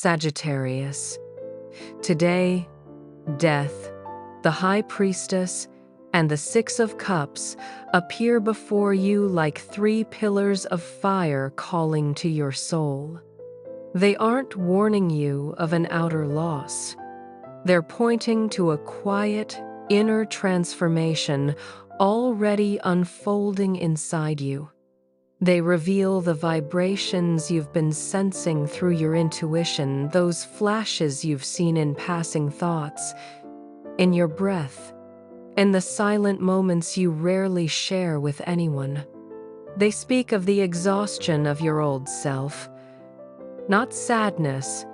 Sagittarius. Today, Death, the High Priestess, and the Six of Cups appear before you like three pillars of fire calling to your soul. They aren't warning you of an outer loss. They're pointing to a quiet, inner transformation already unfolding inside you. They reveal the vibrations you've been sensing through your intuition, those flashes you've seen in passing thoughts, in your breath, in the silent moments you rarely share with anyone. They speak of the exhaustion of your old self, not sadness,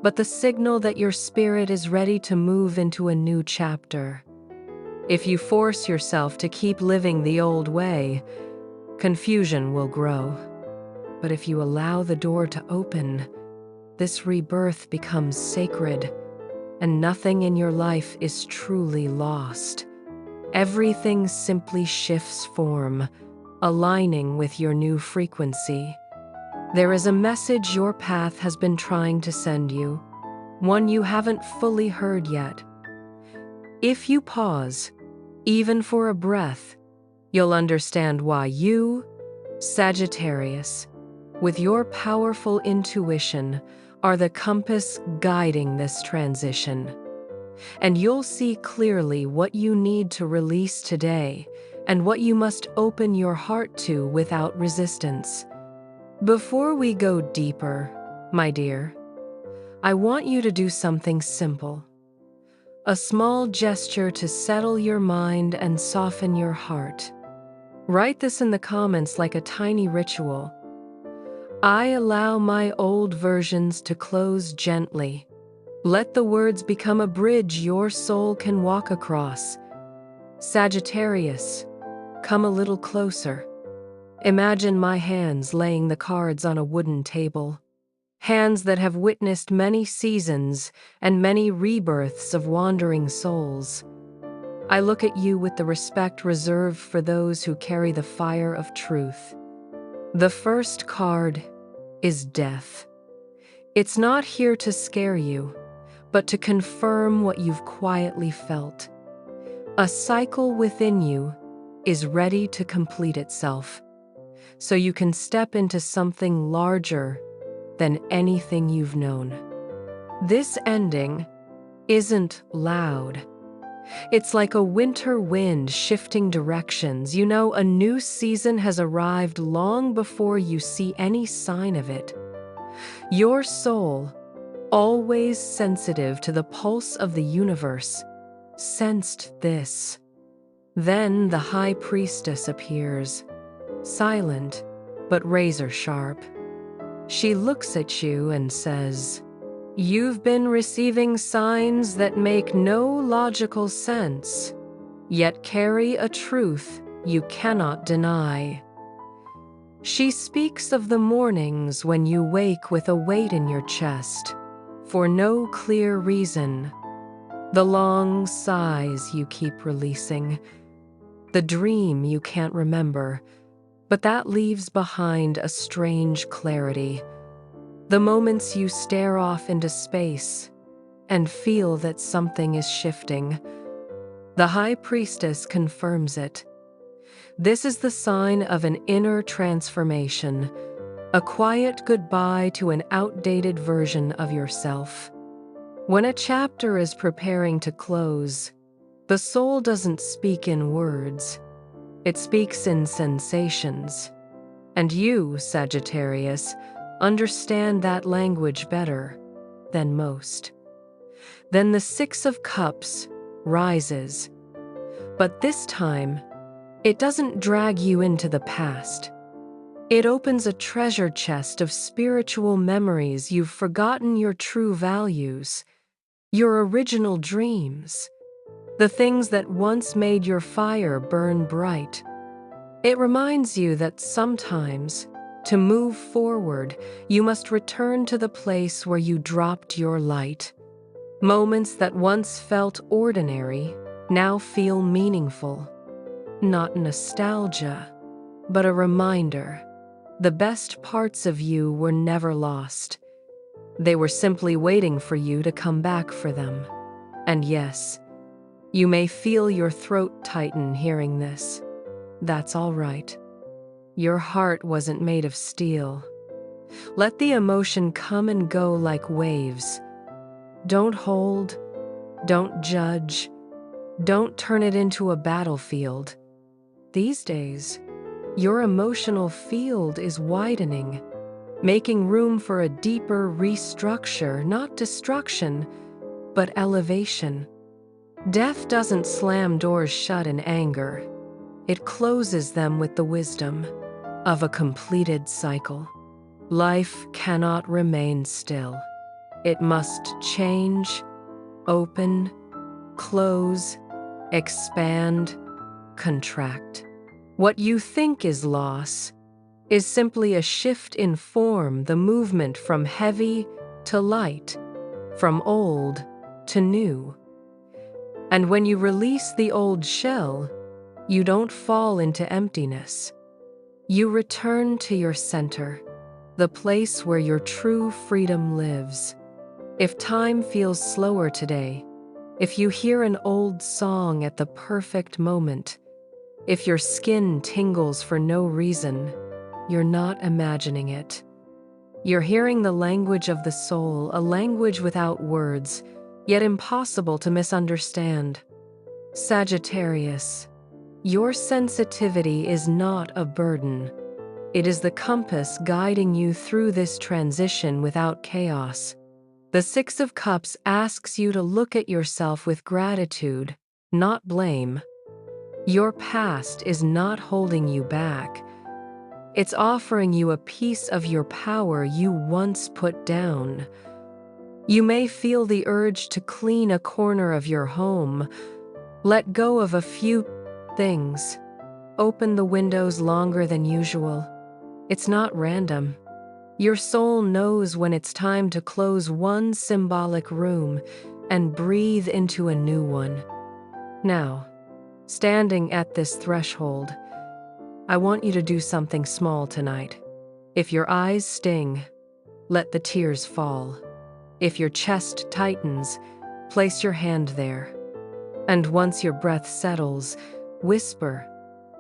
but the signal that your spirit is ready to move into a new chapter. If you force yourself to keep living the old way, confusion will grow. But if you allow the door to open, this rebirth becomes sacred, and nothing in your life is truly lost. Everything simply shifts form, aligning with your new frequency. There is a message your path has been trying to send you, one you haven't fully heard yet. If you pause, even for a breath, you'll understand why you, Sagittarius, with your powerful intuition, are the compass guiding this transition. And you'll see clearly what you need to release today and what you must open your heart to without resistance. Before we go deeper, my dear, I want you to do something simple. A small gesture to settle your mind and soften your heart. Write this in the comments like a tiny ritual. I allow my old versions to close gently. Let the words become a bridge your soul can walk across. Sagittarius, come a little closer. Imagine my hands laying the cards on a wooden table. Hands that have witnessed many seasons and many rebirths of wandering souls. I look at you with the respect reserved for those who carry the fire of truth. The first card is Death. It's not here to scare you, but to confirm what you've quietly felt. A cycle within you is ready to complete itself, so you can step into something larger than anything you've known. This ending isn't loud. It's like a winter wind shifting directions. You know, a new season has arrived long before you see any sign of it. Your soul, always sensitive to the pulse of the universe, sensed this. Then the High Priestess appears, silent but razor sharp. She looks at you and says, "You've been receiving signs that make no logical sense, yet carry a truth you cannot deny." She speaks of the mornings when you wake with a weight in your chest, for no clear reason. The long sighs you keep releasing. The dream you can't remember, but that leaves behind a strange clarity. The moments you stare off into space and feel that something is shifting. The High Priestess confirms it. This is the sign of an inner transformation, a quiet goodbye to an outdated version of yourself. When a chapter is preparing to close, the soul doesn't speak in words. It speaks in sensations. And you, Sagittarius, understand that language better than most. Then the Six of Cups rises. But this time, it doesn't drag you into the past. It opens a treasure chest of spiritual memories you've forgotten, your true values, your original dreams, the things that once made your fire burn bright. It reminds you that sometimes, to move forward, you must return to the place where you dropped your light. Moments that once felt ordinary now feel meaningful. Not nostalgia, but a reminder. The best parts of you were never lost. They were simply waiting for you to come back for them. And yes, you may feel your throat tighten hearing this. That's all right. Your heart wasn't made of steel. Let the emotion come and go like waves. Don't hold, don't judge, don't turn it into a battlefield. These days, your emotional field is widening, making room for a deeper restructure, not destruction, but elevation. Death doesn't slam doors shut in anger. It closes them with the wisdom of a completed cycle. Life cannot remain still. It must change, open, close, expand, contract. What you think is loss is simply a shift in form, the movement from heavy to light, from old to new. And when you release the old shell, you don't fall into emptiness. You return to your center, the place where your true freedom lives. If time feels slower today, if you hear an old song at the perfect moment, if your skin tingles for no reason, you're not imagining it. You're hearing the language of the soul, a language without words, yet impossible to misunderstand. Sagittarius, your sensitivity is not a burden. It is the compass guiding you through this transition without chaos. The Six of Cups asks you to look at yourself with gratitude, not blame. Your past is not holding you back. It's offering you a piece of your power you once put down. You may feel the urge to clean a corner of your home, let go of a few things, open the windows longer than usual. It's not random. Your soul knows when it's time to close one symbolic room and breathe into a new one. Now, standing at this threshold, I want you to do something small tonight. If your eyes sting, let the tears fall. If your chest tightens, place your hand there. And once your breath settles, whisper,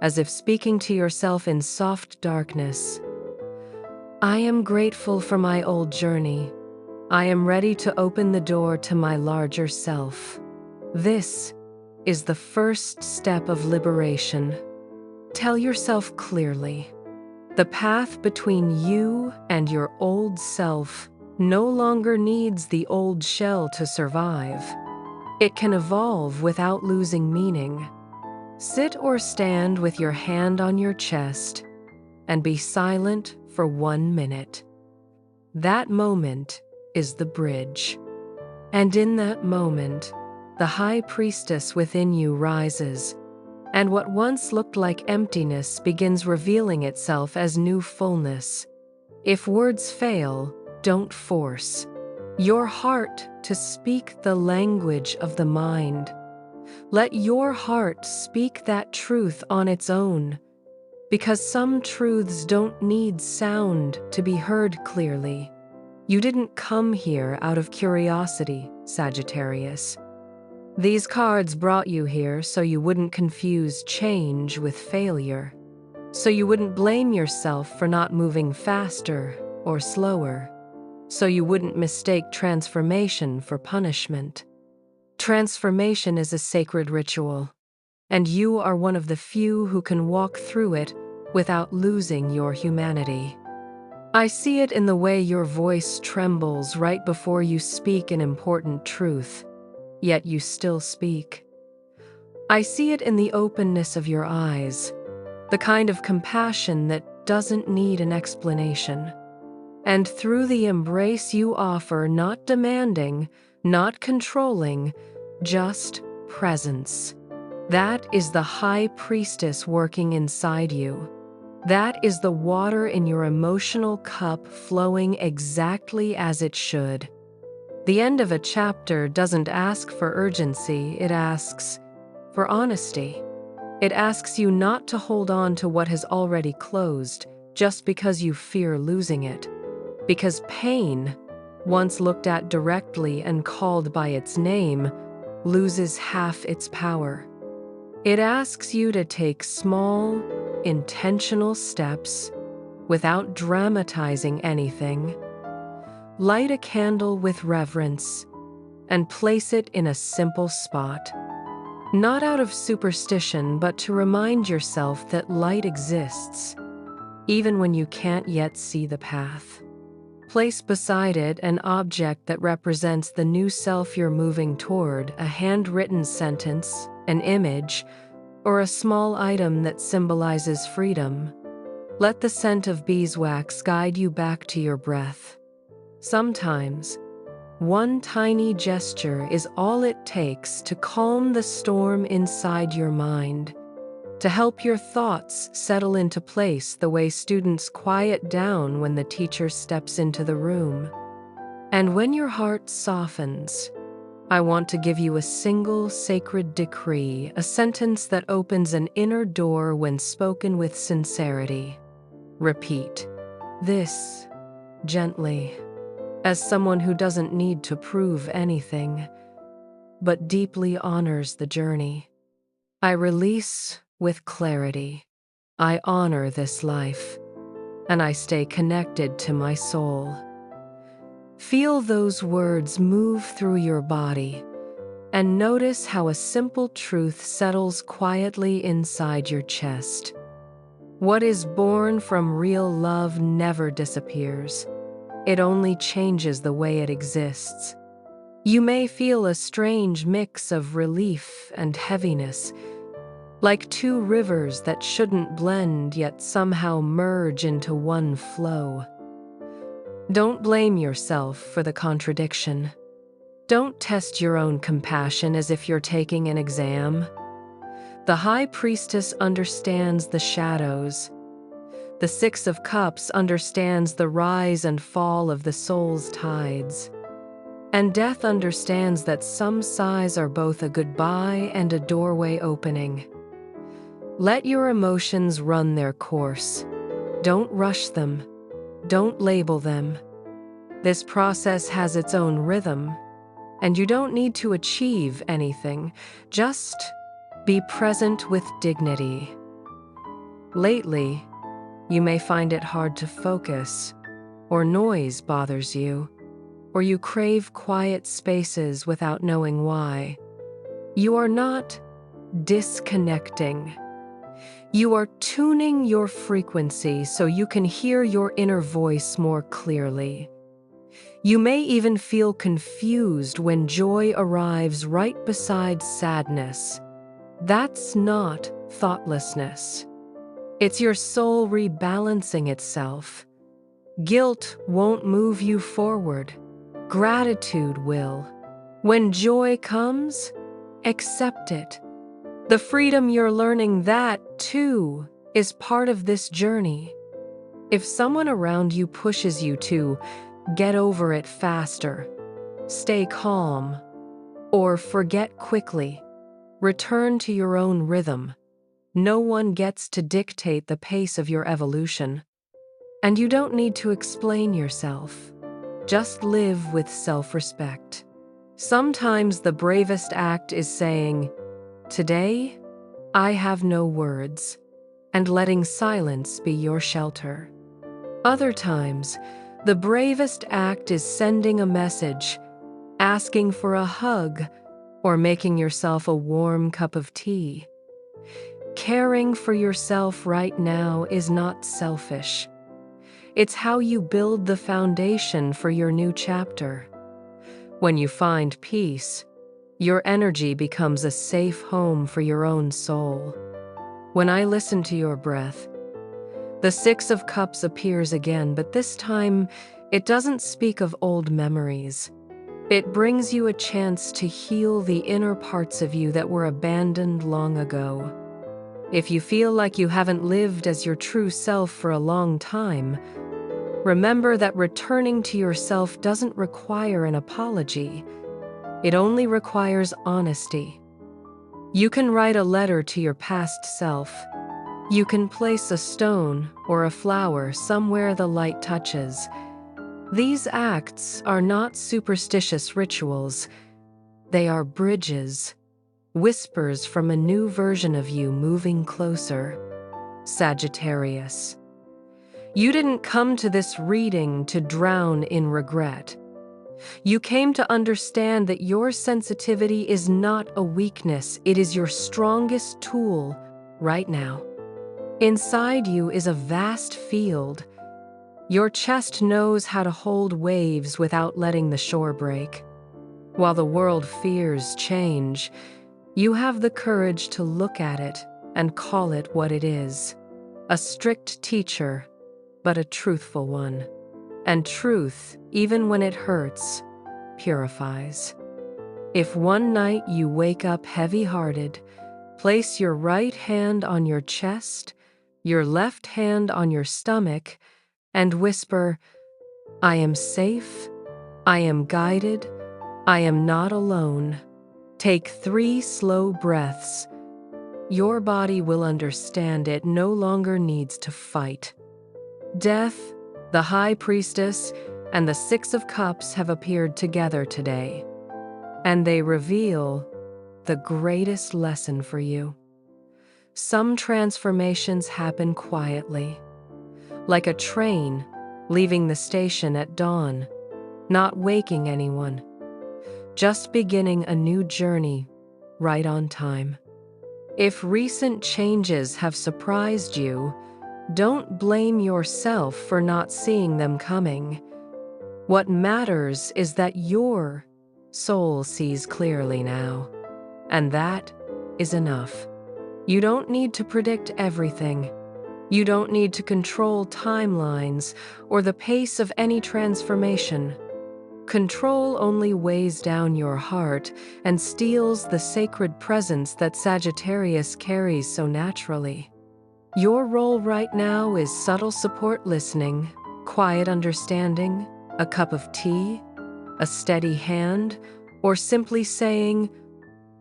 as if speaking to yourself in soft darkness, I am grateful for my old journey. I am ready to open the door to my larger self. This is the first step of liberation. Tell yourself clearly, the path between you and your old self no longer needs the old shell to survive. It can evolve without losing meaning. Sit or stand with your hand on your chest and be silent for 1 minute. That moment is the bridge. And in that moment, the high priestess within you rises, and what once looked like emptiness begins revealing itself as new fullness. If words fail, don't force your heart to speak the language of the mind. Let your heart speak that truth on its own, because some truths don't need sound to be heard clearly. You didn't come here out of curiosity, Sagittarius. These cards brought you here so you wouldn't confuse change with failure, so you wouldn't blame yourself for not moving faster or slower, so you wouldn't mistake transformation for punishment. Transformation is a sacred ritual, and you are one of the few who can walk through it without losing your humanity. I see it in the way your voice trembles right before you speak an important truth, yet you still speak. I see it in the openness of your eyes, the kind of compassion that doesn't need an explanation. And through the embrace you offer, not demanding, not controlling, just presence. That is the high priestess working inside you. That is the water in your emotional cup flowing exactly as it should. The end of a chapter doesn't ask for urgency, it asks for honesty. It asks you not to hold on to what has already closed just because you fear losing it. Because pain once looked at directly and called by its name, loses half its power. It asks you to take small, intentional steps without dramatizing anything. Light a candle with reverence and place it in a simple spot. Not out of superstition, but to remind yourself that light exists, even when you can't yet see the path. Place beside it an object that represents the new self you're moving toward, a handwritten sentence, an image, or a small item that symbolizes freedom. Let the scent of beeswax guide you back to your breath. Sometimes, one tiny gesture is all it takes to calm the storm inside your mind, to help your thoughts settle into place the way students quiet down when the teacher steps into the room. And when your heart softens, I want to give you a single sacred decree, a sentence that opens an inner door when spoken with sincerity. Repeat this gently, as someone who doesn't need to prove anything, but deeply honors the journey. I release with clarity. I honor this life, and I stay connected to my soul. Feel those words move through your body, and notice how a simple truth settles quietly inside your chest. What is born from real love never disappears. It only changes the way it exists. You may feel a strange mix of relief and heaviness, like two rivers that shouldn't blend yet somehow merge into one flow. Don't blame yourself for the contradiction. Don't test your own compassion as if you're taking an exam. The High Priestess understands the shadows. The Six of Cups understands the rise and fall of the soul's tides. And Death understands that some sighs are both a goodbye and a doorway opening. Let your emotions run their course. Don't rush them. Don't label them. This process has its own rhythm, and you don't need to achieve anything. Just be present with dignity. Lately, you may find it hard to focus, or noise bothers you, or you crave quiet spaces without knowing why. You are not disconnecting. You are tuning your frequency so you can hear your inner voice more clearly. You may even feel confused when joy arrives right beside sadness. That's not thoughtlessness. It's your soul rebalancing itself. Guilt won't move you forward. Gratitude will. When joy comes, accept it. The freedom you're learning, that, too, is part of this journey. If someone around you pushes you to get over it faster, stay calm, or forget quickly, return to your own rhythm. No one gets to dictate the pace of your evolution. And you don't need to explain yourself. Just live with self-respect. Sometimes the bravest act is saying, "Today, I have no words," and letting silence be your shelter. Other times, the bravest act is sending a message, asking for a hug, or making yourself a warm cup of tea. Caring for yourself right now is not selfish. It's how you build the foundation for your new chapter. When you find peace, your energy becomes a safe home for your own soul. When I listen to your breath, the Six of Cups appears again, but this time it doesn't speak of old memories. It brings you a chance to heal the inner parts of you that were abandoned long ago. If you feel like you haven't lived as your true self for a long time, remember that returning to yourself doesn't require an apology. It only requires honesty. You can write a letter to your past self. You can place a stone or a flower somewhere the light touches. These acts are not superstitious rituals. They are bridges, whispers from a new version of you moving closer. Sagittarius. You didn't come to this reading to drown in regret. You came to understand that your sensitivity is not a weakness, it is your strongest tool right now. Inside you is a vast field. Your chest knows how to hold waves without letting the shore break. While the world fears change, you have the courage to look at it and call it what it is. A strict teacher, but a truthful one. And truth, even when it hurts, purifies. If one night you wake up heavy-hearted, place your right hand on your chest, your left hand on your stomach, and whisper, "I am safe, I am guided, I am not alone." Take 3 slow breaths. Your body will understand it no longer needs to fight. Death, the High Priestess, and the 6 of Cups have appeared together today, and they reveal the greatest lesson for you. Some transformations happen quietly, like a train leaving the station at dawn, not waking anyone, just beginning a new journey right on time. If recent changes have surprised you, don't blame yourself for not seeing them coming. What matters is that your soul sees clearly now, and that is enough. You don't need to predict everything. You don't need to control timelines or the pace of any transformation. Control only weighs down your heart and steals the sacred presence that Sagittarius carries so naturally. Your role right now is subtle support listening, quiet understanding, a cup of tea, a steady hand, or simply saying,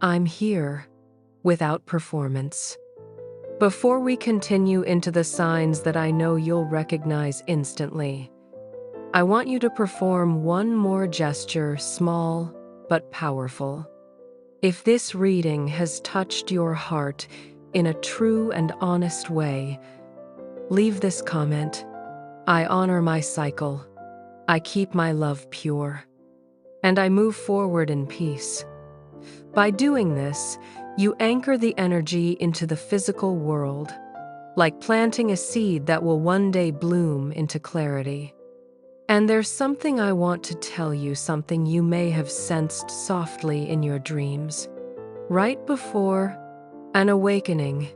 "I'm here," without performance. Before we continue into the signs that I know you'll recognize instantly, I want you to perform one more gesture, small but powerful. If this reading has touched your heart in a true and honest way, leave this comment: "I honor my cycle, I keep my love pure, and I move forward in peace." By doing this, you anchor the energy into the physical world, like planting a seed that will one day bloom into clarity. And there's something I want to tell you, something you may have sensed softly in your dreams. Right before an awakening,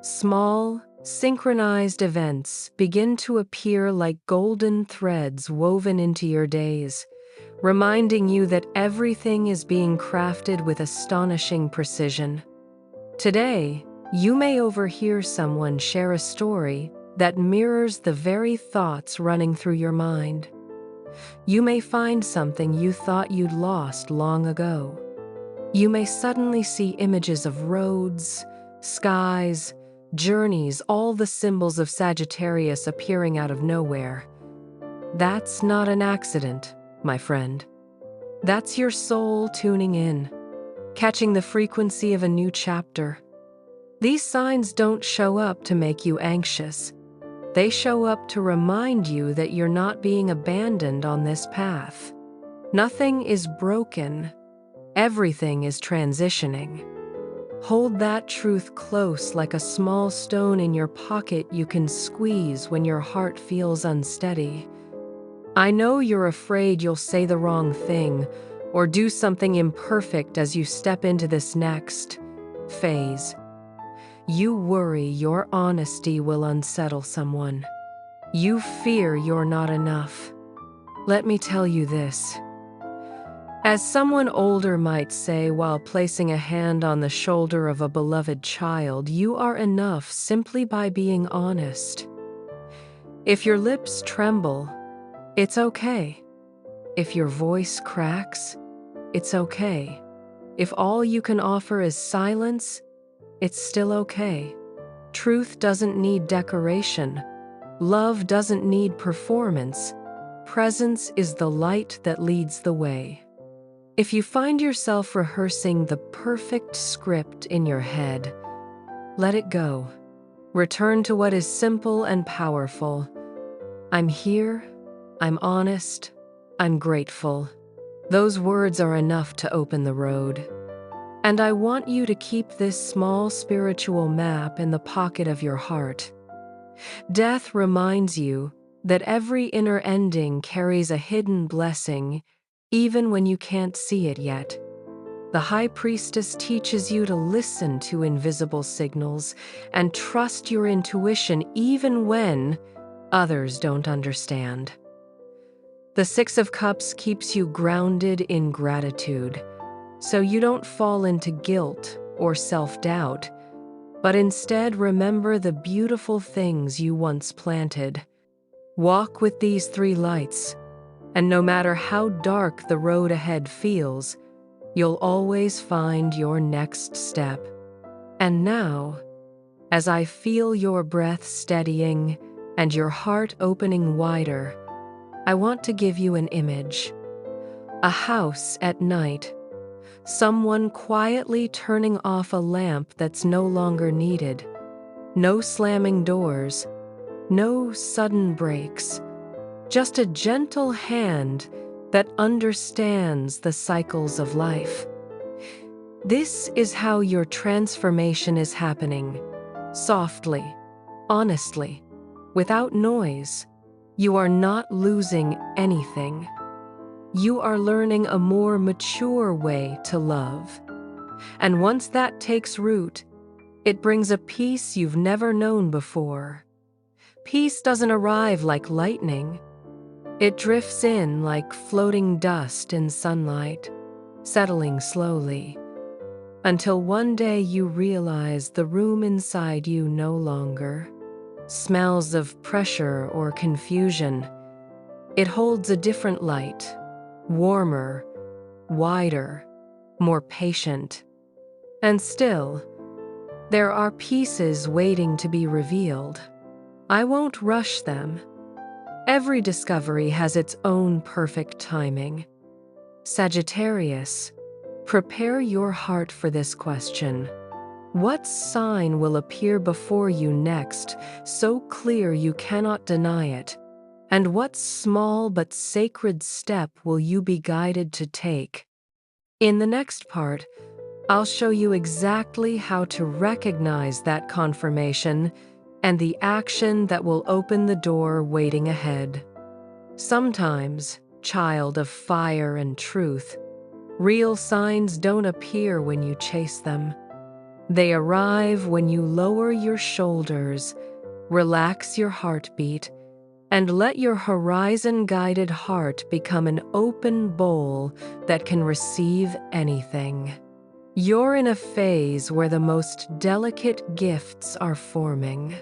small, synchronized events begin to appear like golden threads woven into your days, reminding you that everything is being crafted with astonishing precision. Today, you may overhear someone share a story that mirrors the very thoughts running through your mind. You may find something you thought you'd lost long ago. You may suddenly see images of roads, skies, journeys, all the symbols of Sagittarius appearing out of nowhere. That's not an accident, my friend. That's your soul tuning in, catching the frequency of a new chapter. These signs don't show up to make you anxious. They show up to remind you that you're not being abandoned on this path. Nothing is broken. Everything is transitioning. Hold that truth close, like a small stone in your pocket you can squeeze when your heart feels unsteady. I know you're afraid you'll say the wrong thing or do something imperfect as you step into this next phase. You worry your honesty will unsettle someone. You fear you're not enough. Let me tell you this. As someone older might say while placing a hand on the shoulder of a beloved child, you are enough simply by being honest. If your lips tremble, it's okay. If your voice cracks, it's okay. If all you can offer is silence, it's still okay. Truth doesn't need decoration. Love doesn't need performance. presence is the light that leads the way. If you find yourself rehearsing the perfect script in your head, let it go. Return to what is simple and powerful. I'm here, I'm honest, I'm grateful. Those words are enough to open the road. And I want you to keep this small spiritual map in the pocket of your heart. Death reminds you that every inner ending carries a hidden blessing, even when you can't see it yet. The High Priestess teaches you to listen to invisible signals and trust your intuition even when others don't understand. The Six of Cups keeps you grounded in gratitude, so you don't fall into guilt or self-doubt, but instead remember the beautiful things you once planted. Walk with these three lights, and no matter how dark the road ahead feels, you'll always find your next step. And now, as I feel your breath steadying and your heart opening wider, I want to give you an image. A house at night. Someone quietly turning off a lamp that's no longer needed. No slamming doors. No sudden breaks. Just a gentle hand that understands the cycles of life. This is how your transformation is happening. Softly, honestly, without noise. You are not losing anything. You are learning a more mature way to love. And once that takes root, it brings a peace you've never known before. Peace doesn't arrive like lightning. It drifts in like floating dust in sunlight, settling slowly, until one day you realize the room inside you no longer smells of pressure or confusion. It holds a different light, warmer, wider, more patient. And still, there are pieces waiting to be revealed. I won't rush them. Every discovery has its own perfect timing. Sagittarius, prepare your heart for this question. What sign will appear before you next, so clear you cannot deny it? And what small but sacred step will you be guided to take? In the next part, I'll show you exactly how to recognize that confirmation and the action that will open the door waiting ahead. Sometimes, child of fire and truth, real signs don't appear when you chase them. They arrive when you lower your shoulders, relax your heartbeat, and let your horizon-guided heart become an open bowl that can receive anything. You're in a phase where the most delicate gifts are forming.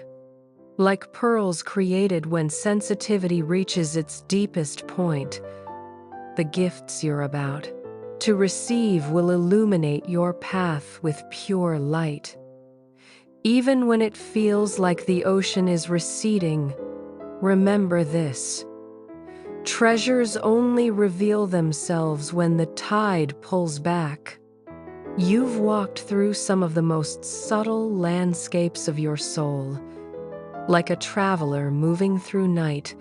Like pearls created when sensitivity reaches its deepest point, the gifts you're about to receive will illuminate your path with pure light. Even when it feels like the ocean is receding, remember this. Treasures only reveal themselves when the tide pulls back. You've walked through some of the most subtle landscapes of your soul, like a traveler moving through night,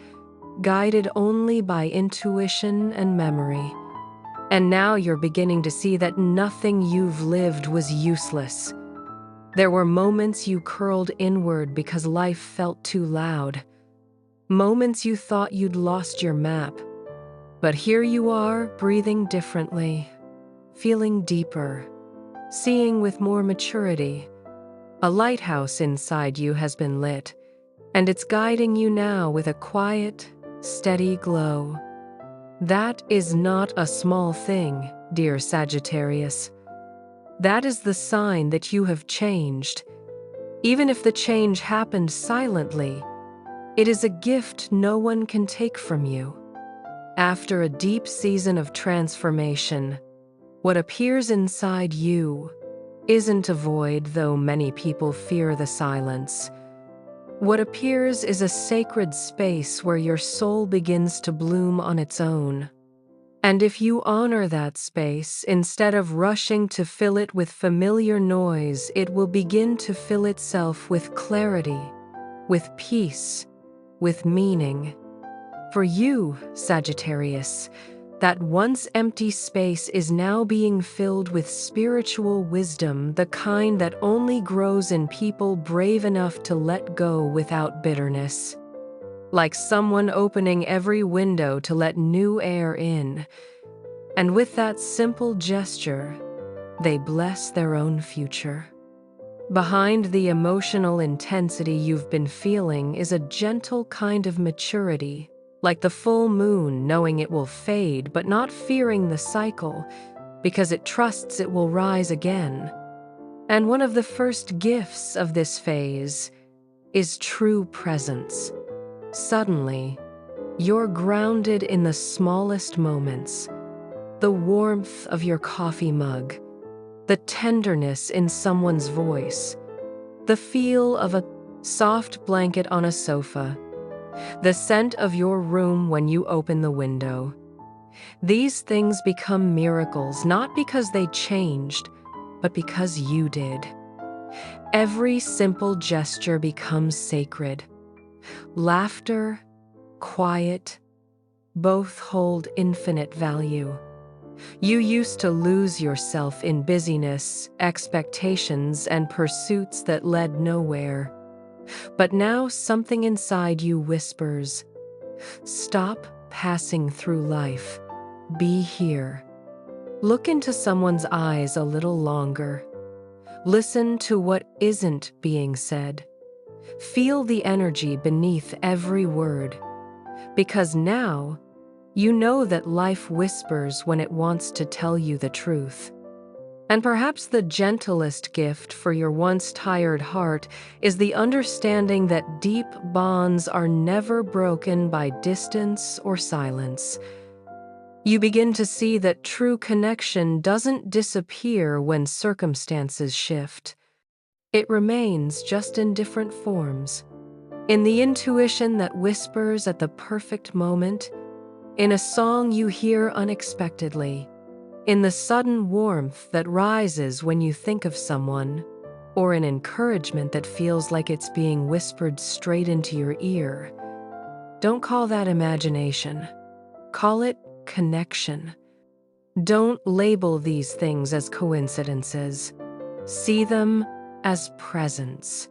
guided only by intuition and memory. And now you're beginning to see that nothing you've lived was useless. There were moments you curled inward because life felt too loud. Moments you thought you'd lost your map. But here you are, breathing differently, feeling deeper, seeing with more maturity. A lighthouse inside you has been lit, and it's guiding you now with a quiet, steady glow. That is not a small thing, dear Sagittarius. That is the sign that you have changed. Even if the change happened silently, it is a gift no one can take from you. After a deep season of transformation, what appears inside you isn't a void, though many people fear the silence. What appears is a sacred space where your soul begins to bloom on its own. And if you honor that space, instead of rushing to fill it with familiar noise, it will begin to fill itself with clarity, with peace, with meaning. For you, Sagittarius, that once empty space is now being filled with spiritual wisdom, the kind that only grows in people brave enough to let go without bitterness. Like someone opening every window to let new air in. And with that simple gesture, they bless their own future. Behind the emotional intensity you've been feeling is a gentle kind of maturity, like the full moon knowing it will fade but not fearing the cycle because it trusts it will rise again. And one of the first gifts of this phase is true presence. Suddenly, you're grounded in the smallest moments, the warmth of your coffee mug, the tenderness in someone's voice, the feel of a soft blanket on a sofa, the scent of your room when you open the window. These things become miracles not because they changed, but because you did. Every simple gesture becomes sacred. Laughter, quiet, both hold infinite value. You used to lose yourself in busyness, expectations, and pursuits that led nowhere. But now something inside you whispers, stop passing through life. Be here. Look into someone's eyes a little longer. Listen to what isn't being said. Feel the energy beneath every word. Because now, you know that life whispers when it wants to tell you the truth. And perhaps the gentlest gift for your once tired heart is the understanding that deep bonds are never broken by distance or silence. You begin to see that true connection doesn't disappear when circumstances shift. It remains just in different forms. In the intuition that whispers at the perfect moment, in a song you hear unexpectedly, in the sudden warmth that rises when you think of someone, or an encouragement that feels like it's being whispered straight into your ear. Don't call that imagination. Call it connection. Don't label these things as coincidences. See them as presence.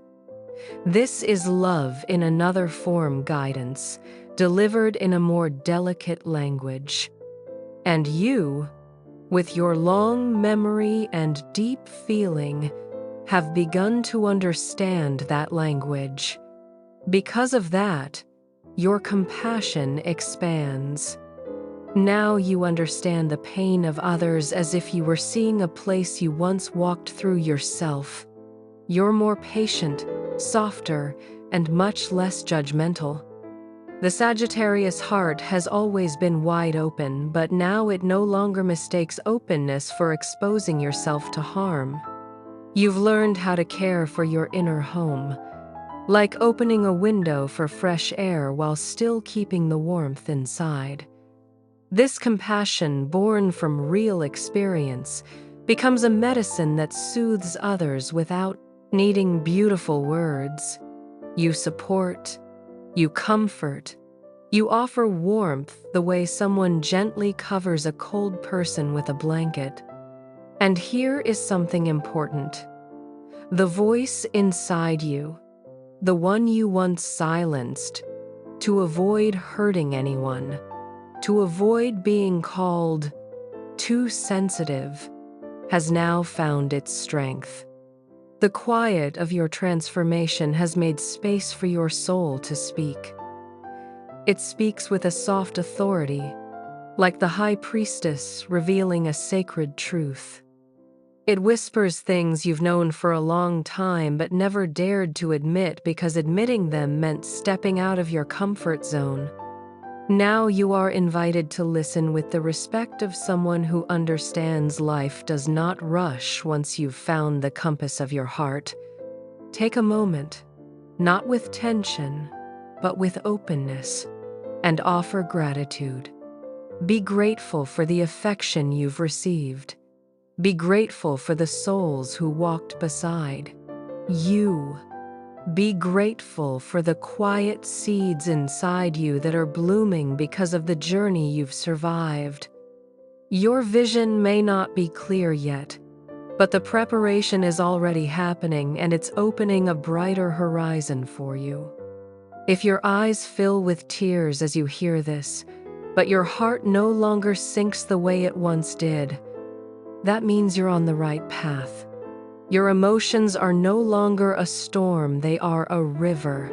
This is love in another form, guidance, delivered in a more delicate language. And you, with your long memory and deep feeling, have begun to understand that language. Because of that, your compassion expands. Now you understand the pain of others as if you were seeing a place you once walked through yourself. You're more patient, softer, and much less judgmental. The Sagittarius heart has always been wide open, but now it no longer mistakes openness for exposing yourself to harm. You've learned how to care for your inner home, like opening a window for fresh air while still keeping the warmth inside. This compassion, born from real experience, becomes a medicine that soothes others without needing beautiful words. You support, you comfort, you offer warmth the way someone gently covers a cold person with a blanket. And here is something important. The voice inside you, the one you once silenced, to avoid hurting anyone, to avoid being called too sensitive, has now found its strength. The quiet of your transformation has made space for your soul to speak. It speaks with a soft authority, like the high priestess revealing a sacred truth. It whispers things you've known for a long time but never dared to admit because admitting them meant stepping out of your comfort zone. Now you are invited to listen with the respect of someone who understands life does not rush once you've found the compass of your heart. Take a moment. not with tension, but with openness, and offer gratitude. Be grateful for the affection you've received. Be grateful for the souls who walked beside you. Be grateful for the quiet seeds inside you that are blooming because of the journey you've survived. Your vision may not be clear yet, but the preparation is already happening and it's opening a brighter horizon for you. If your eyes fill with tears as you hear this, but your heart no longer sinks the way it once did, that means you're on the right path. Your emotions are no longer a storm, they are a river.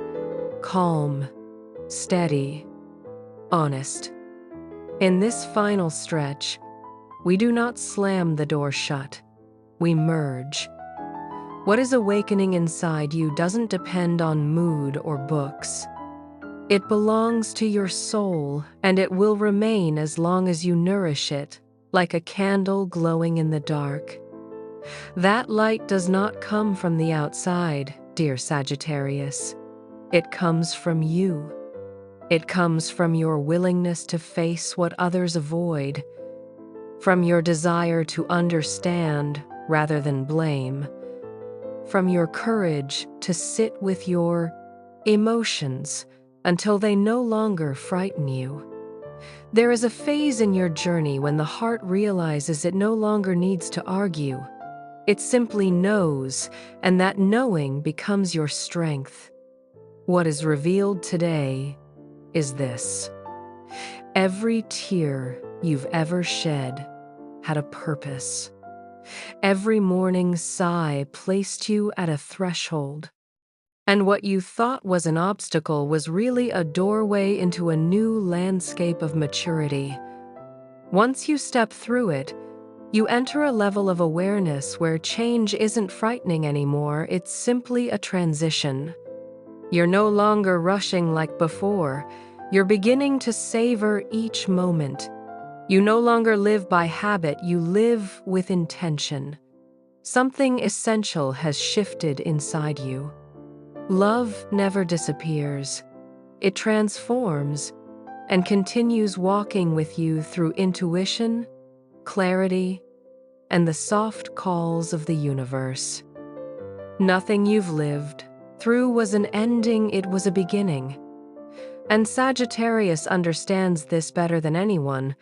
Calm, steady, honest. In this final stretch, we do not slam the door shut. We merge. What is awakening inside you doesn't depend on mood or books. It belongs to your soul, and it will remain as long as you nourish it, like a candle glowing in the dark. That light does not come from the outside, dear Sagittarius. It comes from you. It comes from your willingness to face what others avoid, from your desire to understand rather than blame, from your courage to sit with your emotions until they no longer frighten you. There is a phase in your journey when the heart realizes it no longer needs to argue. It simply knows, and that knowing becomes your strength. What is revealed today is this: every tear you've ever shed had a purpose. Every morning sigh placed you at a threshold. And what you thought was an obstacle was really a doorway into a new landscape of maturity. Once you step through it, you enter a level of awareness where change isn't frightening anymore, it's simply a transition. You're no longer rushing like before. You're beginning to savor each moment. You no longer live by habit, you live with intention. Something essential has shifted inside you. Love never disappears. It transforms and continues walking with you through intuition, clarity, and the soft calls of the universe. Nothing you've lived through was an ending, it was a beginning. And Sagittarius understands this better than anyone,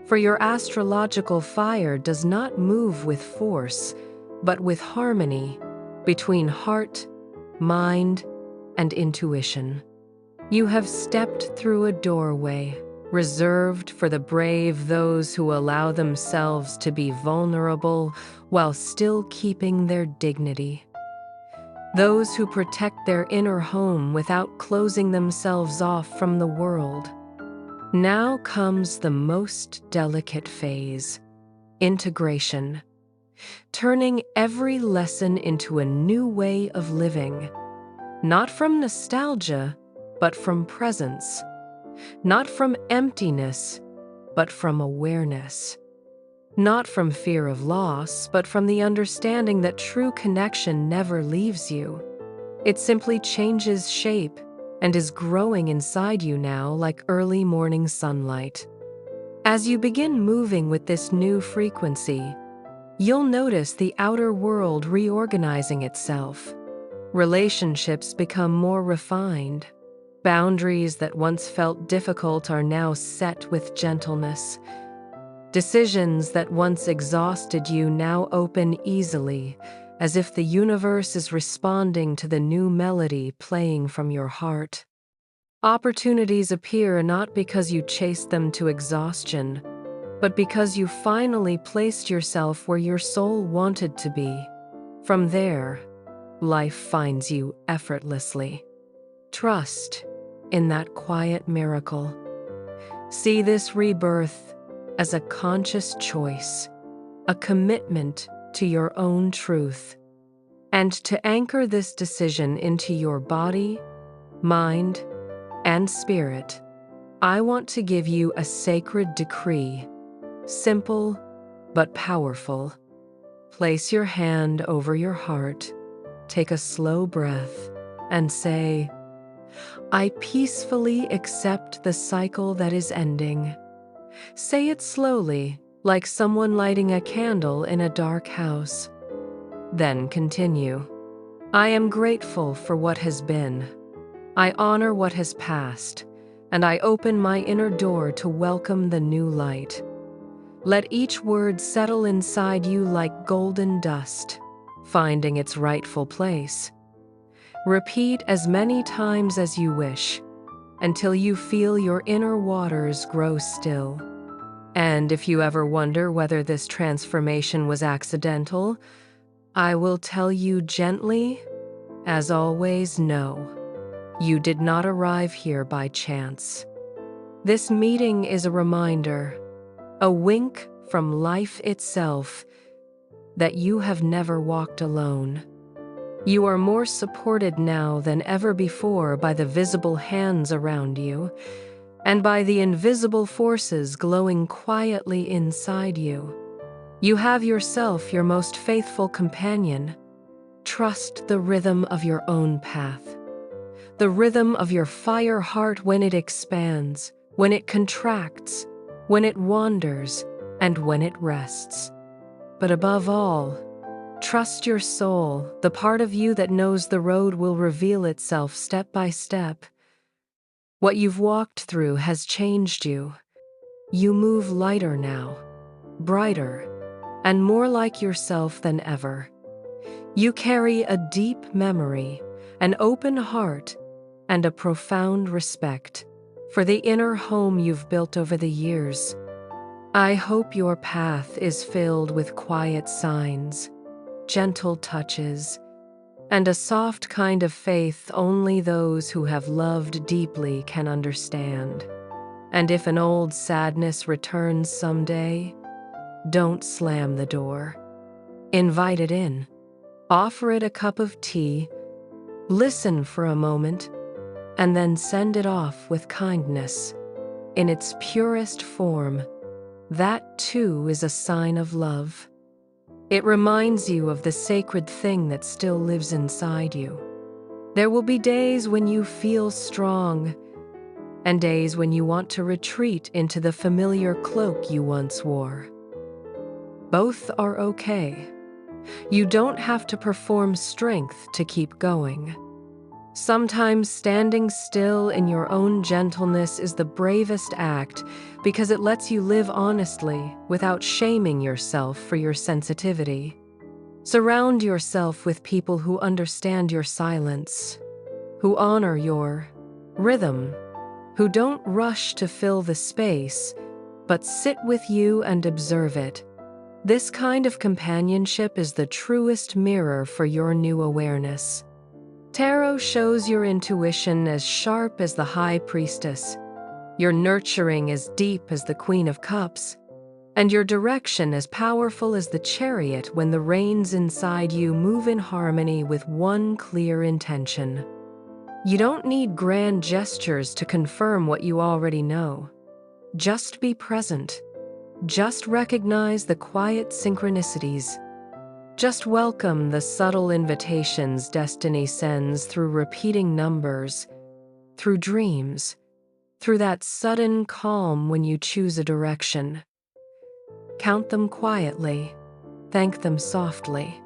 for your astrological fire does not move with force, but with harmony between heart, mind, and intuition. You have stepped through a doorway reserved for the brave, those who allow themselves to be vulnerable while still keeping their dignity. Those who protect their inner home without closing themselves off from the world. Now comes the most delicate phase: integration. Turning every lesson into a new way of living. Not from nostalgia, but from presence. Not from emptiness, but from awareness. Not from fear of loss, but from the understanding that true connection never leaves you. It simply changes shape and is growing inside you now like early morning sunlight. As you begin moving with this new frequency, you'll notice the outer world reorganizing itself. Relationships become more refined. Boundaries that once felt difficult are now set with gentleness. Decisions that once exhausted you now open easily, as if the universe is responding to the new melody playing from your heart. Opportunities appear not because you chased them to exhaustion, but because you finally placed yourself where your soul wanted to be. From there, life finds you effortlessly. Trust in that quiet miracle. See this rebirth as a conscious choice, a commitment to your own truth. And to anchor this decision into your body, mind, and spirit, I want to give you a sacred decree. Simple, but powerful. Place your hand over your heart. Take a slow breath and say, I peacefully accept the cycle that is ending. Say it slowly, like someone lighting a candle in a dark house. Then continue. I am grateful for what has been. I honor what has passed, and I open my inner door to welcome the new light. Let each word settle inside you like golden dust, finding its rightful place. Repeat as many times as you wish, until you feel your inner waters grow still. And if you ever wonder whether this transformation was accidental, I will tell you gently, as always, no. You did not arrive here by chance. This meeting is a reminder, a wink from life itself, that you have never walked alone. You are more supported now than ever before by the visible hands around you, and by the invisible forces glowing quietly inside you. You have yourself your most faithful companion. Trust the rhythm of your own path. The rhythm of your fire heart when it expands, when it contracts, when it wanders, and when it rests. But above all, trust your soul, the part of you that knows the road will reveal itself step by step. What you've walked through has changed you. You move lighter now, brighter, and more like yourself than ever. You carry a deep memory, an open heart, and a profound respect for the inner home you've built over the years. I hope your path is filled with quiet signs, gentle touches, and a soft kind of faith only those who have loved deeply can understand. And if an old sadness returns someday, don't slam the door. Invite it in. Offer it a cup of tea, listen for a moment, and then send it off with kindness. In its purest form, that too is a sign of love. It reminds you of the sacred thing that still lives inside you. There will be days when you feel strong, and days when you want to retreat into the familiar cloak you once wore. Both are okay. You don't have to perform strength to keep going. Sometimes standing still in your own gentleness is the bravest act because it lets you live honestly without shaming yourself for your sensitivity. Surround yourself with people who understand your silence, who honor your rhythm, who don't rush to fill the space, but sit with you and observe it. This kind of companionship is the truest mirror for your new awareness. Tarot shows your intuition as sharp as the High Priestess, your nurturing as deep as the Queen of Cups, and your direction as powerful as the Chariot when the reins inside you move in harmony with one clear intention. You don't need grand gestures to confirm what you already know. Just be present. Just recognize the quiet synchronicities. Just welcome the subtle invitations destiny sends through repeating numbers, through dreams, through that sudden calm when you choose a direction. Count them quietly, thank them softly.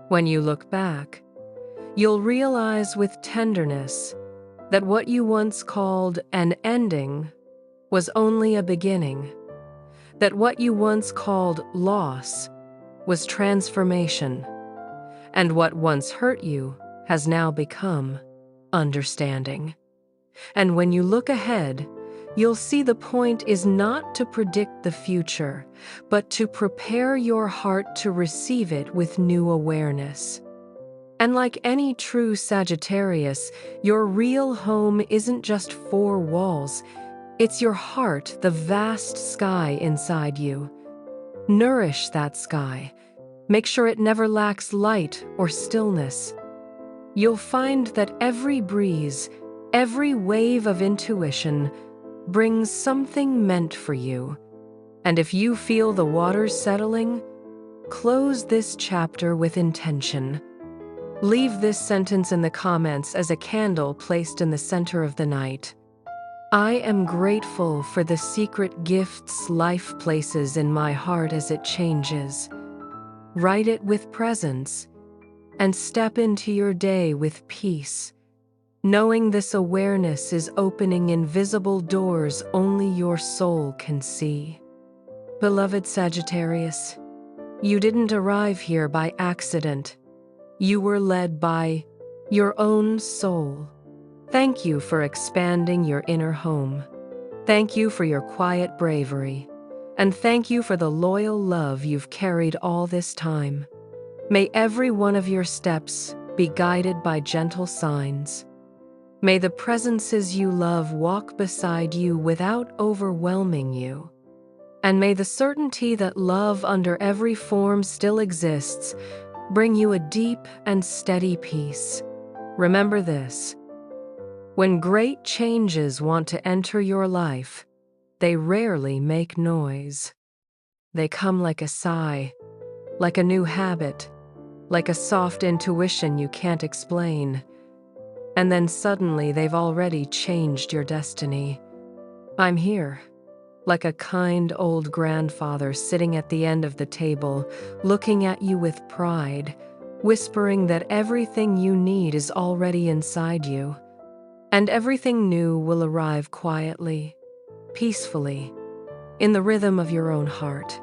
When you look back, you'll realize with tenderness that what you once called an ending was only a beginning, that what you once called loss was transformation, and what once hurt you has now become understanding. And when you look ahead, you'll see the point is not to predict the future, but to prepare your heart to receive it with new awareness. And like any true Sagittarius, your real home isn't just four walls, it's your heart, the vast sky inside you. Nourish that sky. Make sure it never lacks light or stillness. You'll find that every breeze, every wave of intuition brings something meant for you. And if you feel the waters settling, close this chapter with intention. Leave this sentence in the comments as a candle placed in the center of the night. I am grateful for the secret gifts life places in my heart as it changes. Write it with presence and step into your day with peace, knowing this awareness is opening invisible doors only your soul can see. Beloved Sagittarius, you didn't arrive here by accident. You were led by your own soul. Thank you for expanding your inner home. Thank you for your quiet bravery. And thank you for the loyal love you've carried all this time. May every one of your steps be guided by gentle signs. May the presences you love walk beside you without overwhelming you. And may the certainty that love under every form still exists bring you a deep and steady peace. Remember this: when great changes want to enter your life, they rarely make noise. They come like a sigh, like a new habit, like a soft intuition you can't explain. And then suddenly they've already changed your destiny. I'm here, like a kind old grandfather sitting at the end of the table, looking at you with pride, whispering that everything you need is already inside you. And everything new will arrive quietly, peacefully, in the rhythm of your own heart.